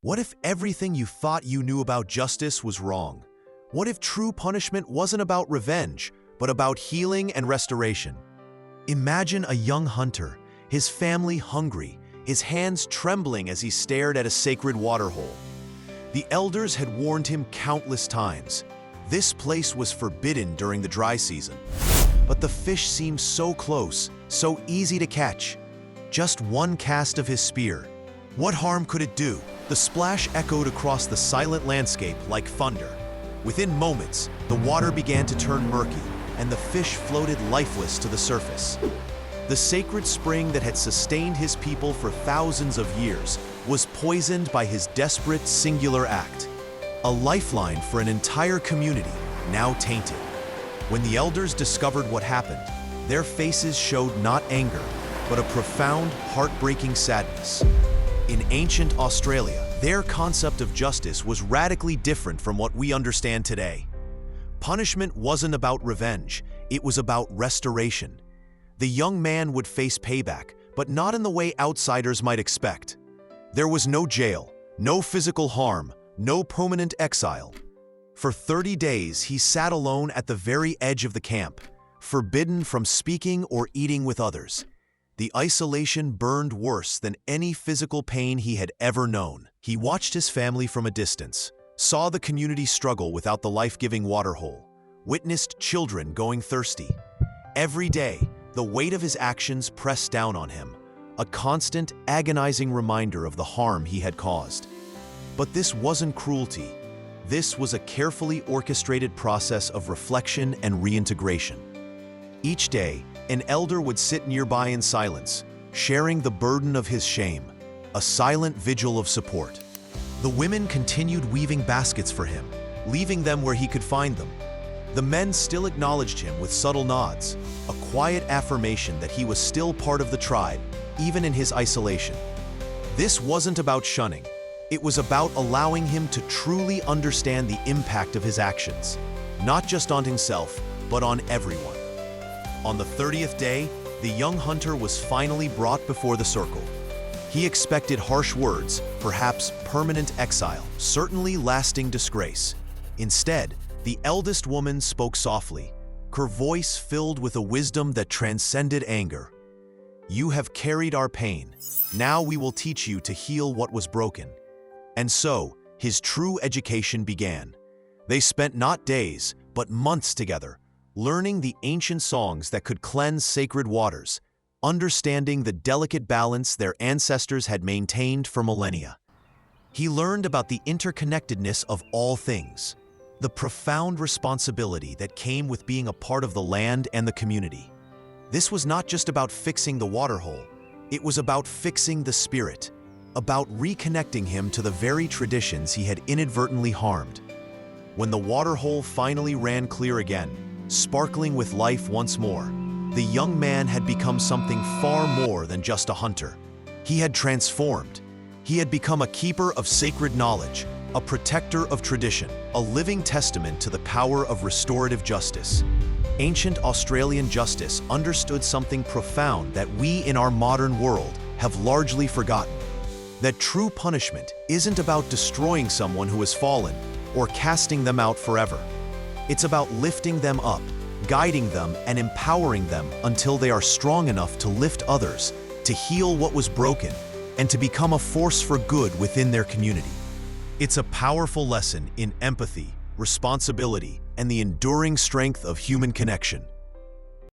What if everything you thought you knew about justice was wrong? What if true punishment wasn't about revenge, but about healing and restoration? Imagine a young hunter, his family hungry, his hands trembling as he stared at a sacred waterhole. The elders had warned him countless times. This place was forbidden during the dry season. But the fish seemed so close, so easy to catch. Just one cast of his spear. What harm could it do? The splash echoed across the silent landscape like thunder. Within moments, the water began to turn murky, and the fish floated lifeless to the surface. The sacred spring that had sustained his people for thousands of years was poisoned by his desperate, singular act. A lifeline for an entire community, now tainted. When the elders discovered what happened, their faces showed not anger, but a profound, heartbreaking sadness. In ancient Australia, their concept of justice was radically different from what we understand today. Punishment wasn't about revenge, it was about restoration. The young man would face payback, but not in the way outsiders might expect. There was no jail, no physical harm, no permanent exile. For 30 days, he sat alone at the very edge of the camp, forbidden from speaking or eating with others. The isolation burned worse than any physical pain he had ever known. He watched his family from a distance, saw the community struggle without the life-giving waterhole, witnessed children going thirsty. Every day, the weight of his actions pressed down on him, a constant, agonizing reminder of the harm he had caused. But this wasn't cruelty. This was a carefully orchestrated process of reflection and reintegration. Each day, an elder would sit nearby in silence, sharing the burden of his shame, a silent vigil of support. The women continued weaving baskets for him, leaving them where he could find them. The men still acknowledged him with subtle nods, a quiet affirmation that he was still part of the tribe, even in his isolation. This wasn't about shunning. It was about allowing him to truly understand the impact of his actions, not just on himself, but on everyone. On the 30th day, the young hunter was finally brought before the circle. He expected harsh words, perhaps permanent exile, certainly lasting disgrace. Instead, the eldest woman spoke softly, her voice filled with a wisdom that transcended anger. "You have carried our pain. Now we will teach you to heal what was broken." And so, his true education began. They spent not days, but months together, learning the ancient songs that could cleanse sacred waters, understanding the delicate balance their ancestors had maintained for millennia. He learned about the interconnectedness of all things, the profound responsibility that came with being a part of the land and the community. This was not just about fixing the waterhole, it was about fixing the spirit, about reconnecting him to the very traditions he had inadvertently harmed. When the waterhole finally ran clear again, sparkling with life once more, the young man had become something far more than just a hunter. He had transformed. He had become a keeper of sacred knowledge, a protector of tradition, a living testament to the power of restorative justice. Ancient Australian justice understood something profound that we in our modern world have largely forgotten. That true punishment isn't about destroying someone who has fallen or casting them out forever. It's about lifting them up, guiding them, and empowering them until they are strong enough to lift others, to heal what was broken, and to become a force for good within their community. It's a powerful lesson in empathy, responsibility, and the enduring strength of human connection.